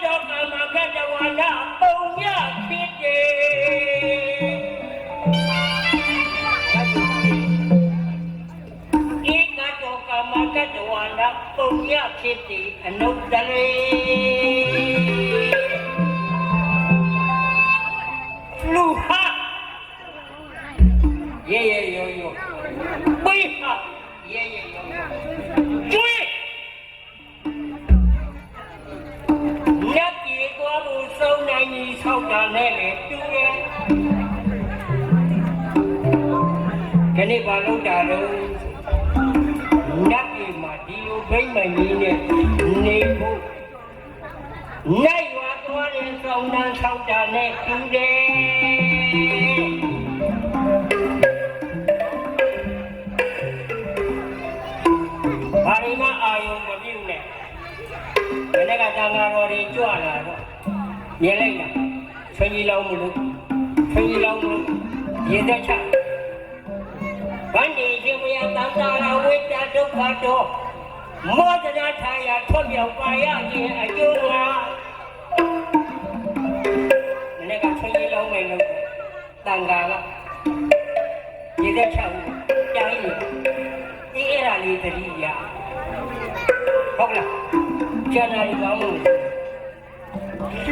တော့ကမကတဝါနာပုံရဖြစ်တယ်ဧကတော့ကမကတဝါနာပုံရဖြစ်တယ်အနုတ္တရေလူဟာရေရေရောရောဘိဟာရေရေရောရောကျွေးညက်ပြေသွားလို့စုံနိုင်ကြီးဆောက်တာနဲ့လေတူရဲ့ခဏပါလို့တာတော့ညက်ပြေမှာဒီလိုဘိမ့်မကြီးနဲ့နေဖို့နိုင်ရွာသွားတဲ့စုံနှံဆောက်တာနဲ့တူတယ်ဘာလို့မအာယုံမပြုတ်နဲ့ဘယ်နဲ့ကတန်ဃာတော်တွေကြွလာတော့မြင်လိုက်တာဆွေကြီးလောင်းမလို့ဆွေကြီးလောင်းမလို့ရေသက်ချဗန္ဒီရှင်မယတန်တာရဝိတ္တဒုက္ခတောမောဒနာထာယထွတ်မြောက်ပါရခြင်းအကျိုးငါဘယ်နဲ့ကဆွေကြီးလောင်းမယ်လို့တန်ဃာကရေသက်ချကြားရင်ဒီအဲ့ဒါလေးတတိယဟုတ်လားကျန်တာဒီကောင်းလို့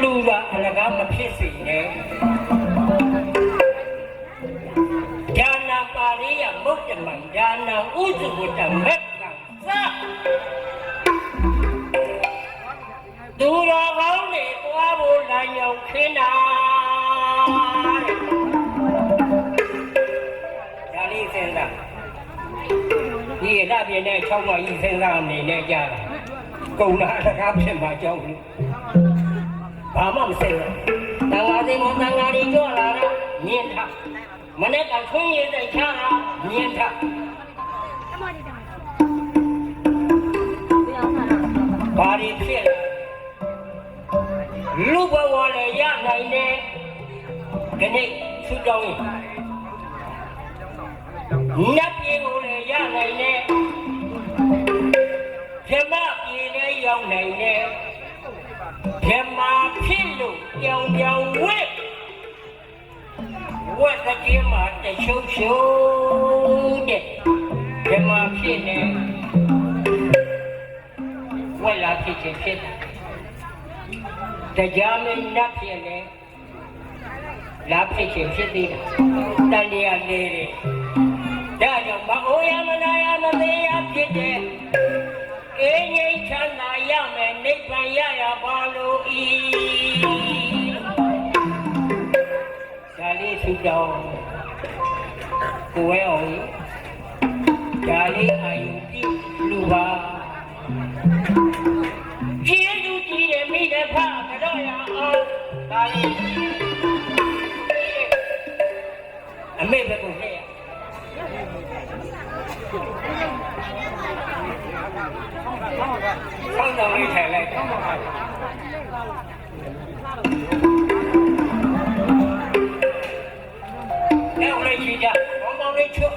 လူကအလကားမဖြစ်စေနဲ့ဉာဏပါရိယမုတ်တမံဉာဏဥဇဝတ္တမက်ကံသသူတော်ကောင်းတွေသွားဖို့လမ်းရောက်ခင်းတာဒါလေးစဉ်းစားဒီအပြည့်နဲ့6မိုင်ကြီးစဉ်းစားအနေနဲ့ကြားတာကုန်လာတကားဖြစ်မှာကြောက်လို့ဘာမှမစိတ်ဘူးတန်ဃာတွေမတန်ဃာတွေကြွလာတော့မြင်ထားမနေ့ကခွင်းရည်တဲ့ချာမြင်ထားဘာတွေဖြစ်လဲလူဘဝလည်းရနိုင်တယ်ဒီနေ့သူတောင်းရင်နတ်ပြည်ကိုလည်းရနိုင်တယ်ဓမ္မပြည်လည်းရောက်နိုင်တယ်ဓမ္မဖြစ်လို့ကြောင်ကြောင်ဝက်တကြီးမှာတရှုပ်ရှုပ်တဲ့ဓမ္မဖြစ်နေဝက်လာဖြစ်ခြင်းဖြစ်တယ်တရားမင်းနတ်ဖြစ်နေလာဖြစ်ခြင်းဖြစ်သေးတယ်တန်တရားလေးတယ်ဒါကြောင့်မအိုရမနာရမသေးရဖြစ်တယ်အေးငြိမ်းချမ်းသာရမယ်နိဗ္ဗာန်ရရပါလို့ဤဒါလေးသူတော်ကိုယ်အောင်ဒါလေးအာယုတိလူပါကျေးဇူးကြီးတယ်မိတဲ့ဖကတော့ရအောင်ဒါလေးအမေဘက်ကိုလှည့်ရဆောင်းတော်လေးထိုင်လိုက်နောက်လိုက်ကြည့်ကြဘောင်းပေါင်းလေးချွတ်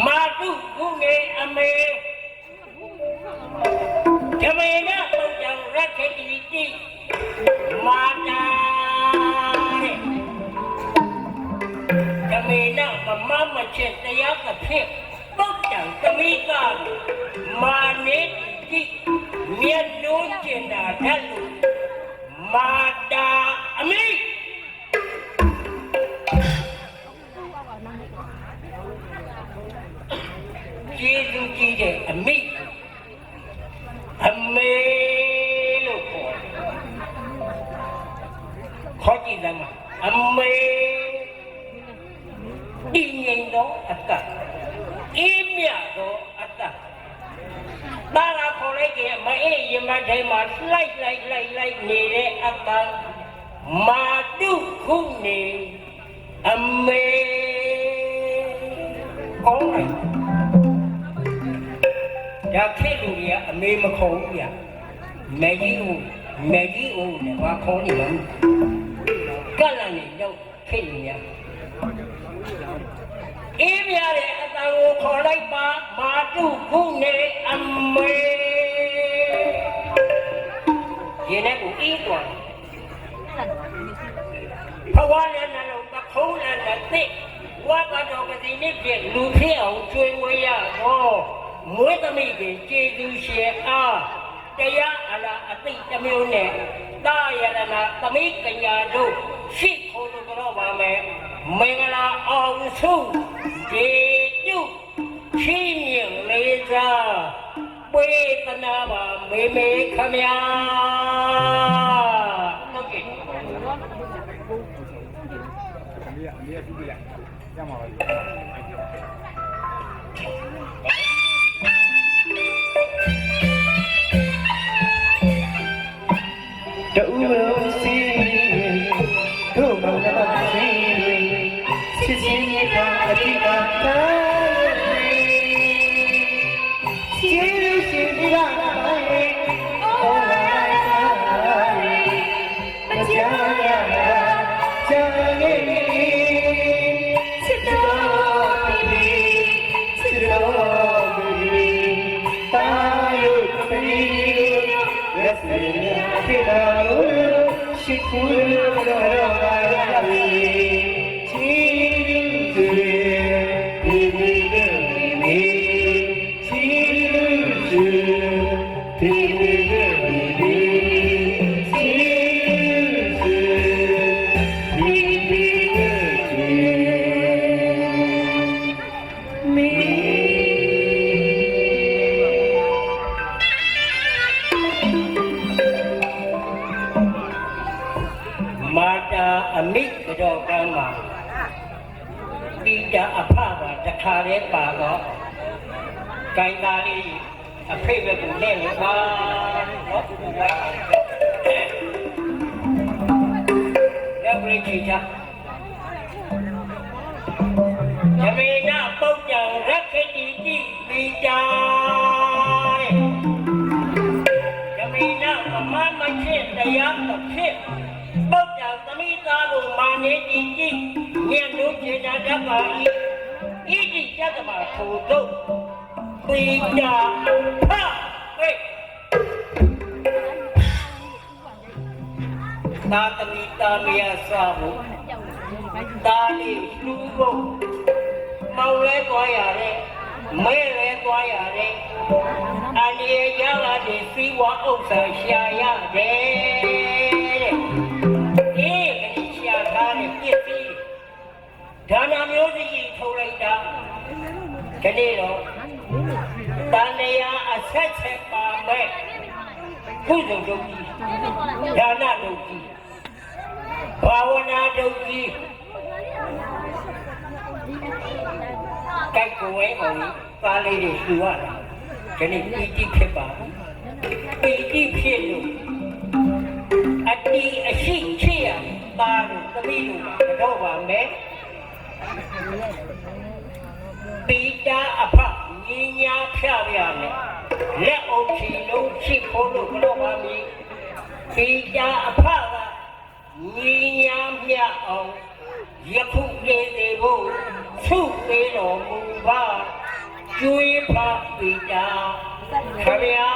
မာတုကုငယ်အမေဓမ္မေနပုံကြံရခေတိတိမာတာတဲ့ဓမ္မေနမမချက်တရားကဖြစ်ပုတ်တံသမိကမာနေတိမြတ်လုံးကျင်တာဓာတ်လို့မာတာအမိကျေးဇူးကြီးတဲ့အမိအမေလို့ခေါ်ကြည့်တယ်မှာအမေဒီငိမ့်တော့အတ္တအေးမြတော့အတ္တဘာသာခေါ်လိုက်ကြမအေးရမတိုင်းမှာလိုက်နေတဲ့အတ္တမာတုခုနေအမေကောင်းလိုက်ဒါခေလူကြီးကအမေမခေါ်ဘူးဗျမေကြီးဦးနဲ့ဘာခေါ်နေလဲကလန်နေတော့ခေလူကြီးအေးမြတဲ့အတန်ကိုခေါ်လိုက်ပါမာတုခုနေအမေ ရင်ထဲကိုအေးသွားဘဝလည်းနှလုံးသခုံးလည်းသိဝါကတော့ကတိနဲ့ပြလူဖြစ်အောင်ကျွေးမွေးရတော့မွေးသမီးကကျေးဇူးရှင်အားတရားအလားအသိတစ်မျိုးနဲ့တာယရနာသမီးကညာတို့ရှိခိုးလို့တော့ပါမယ်မင်္ဂလာအောင်စုဒီပြုရှိမြင်လေးစားပွေးတနာပါမေမေခမညာဟုတ်ကဲ့တူလို့စီတို့မောင်နှမစီစစ်စစ်မြတ်အတိကသာစီစီဒီလာမေအော်လာမချာရချာနေစစ်တော်ပြီစစ်တော်ပြီတာယုတ်ပြီလက်စရခေတာရှိခိုးရတော့ပါရဲ့ချီးကျူဒီဒီဒီချီးကျူဒီဒီဒီချီးကျူဒီဒီဒီမီမာတာအမိကတော့ကမ်းမှာပိတာအဖပါတခါတည်းပါတော့ကိုင်းသားလေးအဖေဘက်ကနဲ့လေပါတော့လက်ရိချီချာယမေနာပုတ်ကြောင်ရက်ခတိတိပိတာယမေနာမမမချစ်တရားမဖြစ်ပုတ်ကြောင်သမီးသားကိုမာနေကြည့်ကြည့်ညံ့လို့ကျေတာတတ်ပါ၏ဣတိကျက်တမှာထိုတို့ပိတာဖဟဲ့သာသမီတာမယစာဖို့တာလေးလူဖို့မောင်လဲသွားရတယ်မဲလဲသွားရတယ်အန္တရာယ်ကြောင့်လာတဲ့စီးဝါဥစ္စာရှာရတယ်တဲ့အေးရှာထားတဲ့ပြည့်စည်ဒါနမျိုးစီထုတ်လိုက်တာဒီနေ့တော့တန်လျာအဆက်ချက်ပါမဲ့ကုသိုလ်ဒုက္ခဒါနဒုက္ခဘာဝနာဒုက္ခကြိုက်ကိုဝဲအောင်သားလေးတွေလှူရတာဒီနေ့ပီတိဖြစ်ပါပီတိဖြစ်လို့အတီးအရှိဖြစ်ရသားတို့သမီးတို့ကတော့ပါမယ်ပိတာအဖညီညာဖြပြမယ်လက်အုပ်ချီလုံးရှိဖို့လို့ကတော့ပါမည်ပိတာအဖကညီညာမြအောင်ယခုနေနေဖို့သုပေးတော်မူပါကျွေးပါပိတာခဗျာ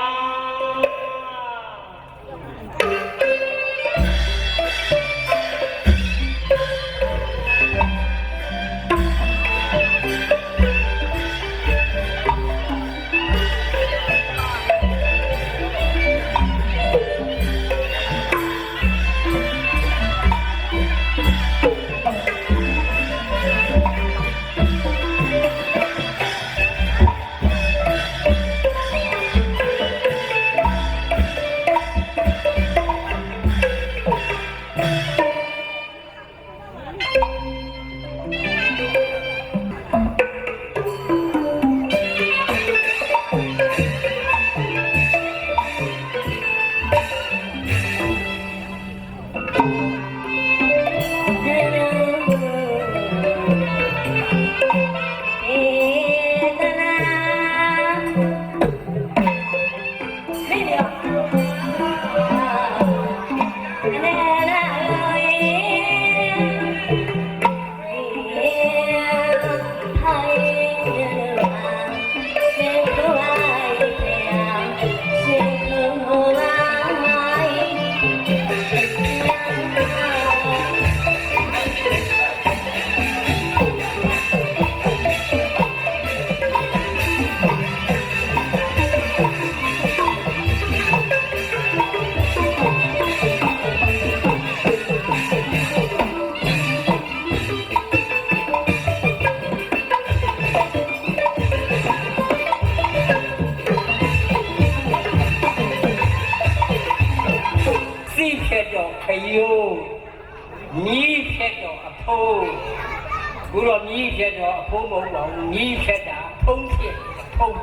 မျိုးမြည်ဖြတ်တော့အဖိုးဘုရောမြည်ဖြတ်တော့အဖိုးမဟုတ်ပါဘူးမြည်ဖြတ်တာဖုံးဖြစ်ဖုံး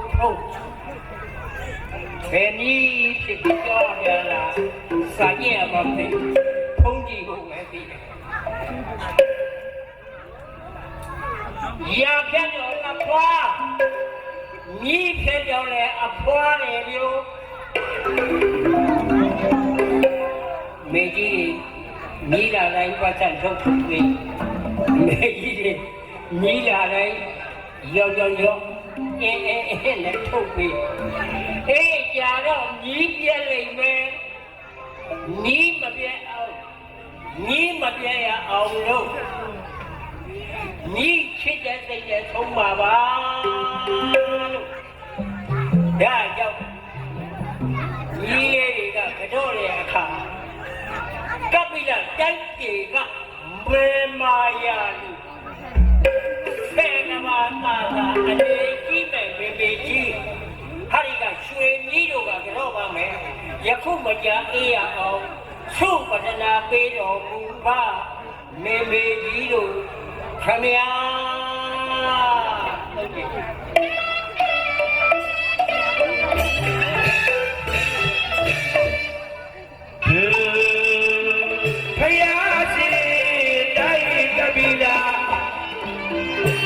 ဘယ်နည်းဖြစ်ကြောရလားစာကြည့်ရပါမယ်ဖုံးကြည့်ဖို့ပဲပြီးတယ်ရာဖြတ်တော့အဖွားမြည်ဖြတ်တော့လေအဖွားလေမျိုးမေကြီးမြည်လာတိုင်းပတ်စံထုတ်ပြီးမေကြီးမြည်လာတိုင်းရောက်နဲ့ထုတ်ပြီးအေးကြာတော့မြည်ပြက်လိမ့်မယ်မြည်မပြက်အောင်မြည်မပြက်ရအောင်လို့မြည်ချစ်တဲ့စိတ်နဲ့ဆုံးပါပါလို့ဒါကြောင့်မြည်လေးတွေကကတော့တဲ့အခါကပိလတိုက်တေကမေမာယာလူဖေကမာတာအနေကြီးမဲ့ဘေဘေကြီးဟာဒီကရွှေမြီးတို့ကတော့ပါမယ်ယခုမကြအေးရအောင်သုပဒနာပေးတော်မူပါမေမေကြီးတို့ခမယာဟုတ်ကဲ့ဖယားရှင်တိုင်းတပိလာ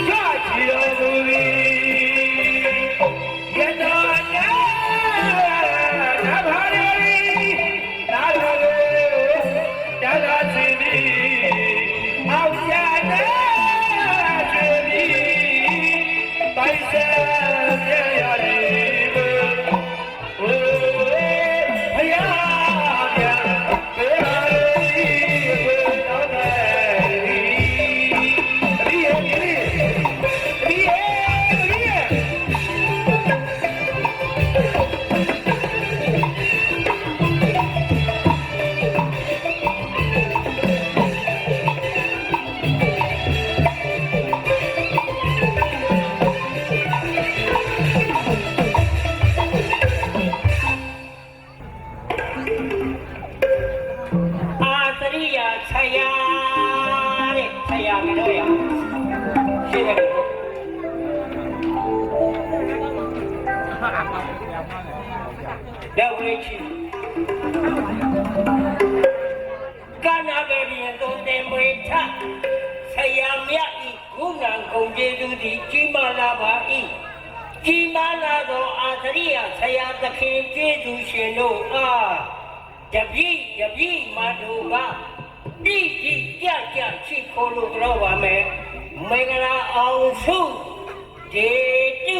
ကြကြည်တော်မူသည်ယတော်နာနာဘာရီနာတော်ဒါသာရှင်သည်အောက်ရနာကျွေသည်ပိုင်စံပြရသည်ဘုဖယားလက်ဝဲချီကနာဘေရီတို့တင်မွေထဆရာမြတ်ဤကုဏံကုန်ကျေသူသည်ကြီးမားလာပါ၏ကြီးမားလာသောအာသရိယဆရာသခင်ကျေးဇူးရှင်တို့အားတပည့်မတို့ကတိကြချစ်ခေါ်လို့တော့ပါမယ်မင်္ဂလာအောင်စုဒေတု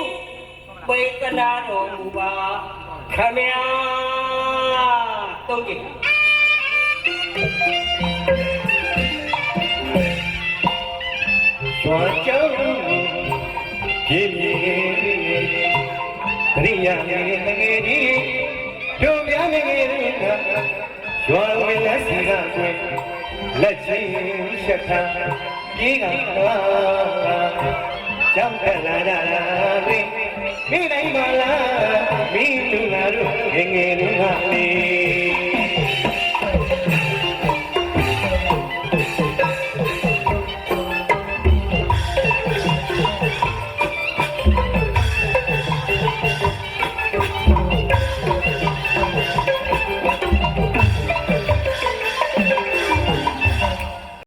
ပေတနာတော်မူပါခမယာတုံးကြည့်ကျွမ်းကြောင်းပြင်းပြင်းတရိယာငယ်ငယ်ကြီးတို့များငယ်ငယ်တွေကကျွမ်းဝင်လက်စီကကွယ်လက်ချင်းရှက်ထားပြေးကတော့ကြောက်တဲ့လာတာတွေမိတိုင်းပါလားမိလူလာတို့ငယ်ငယ်တွေကလေ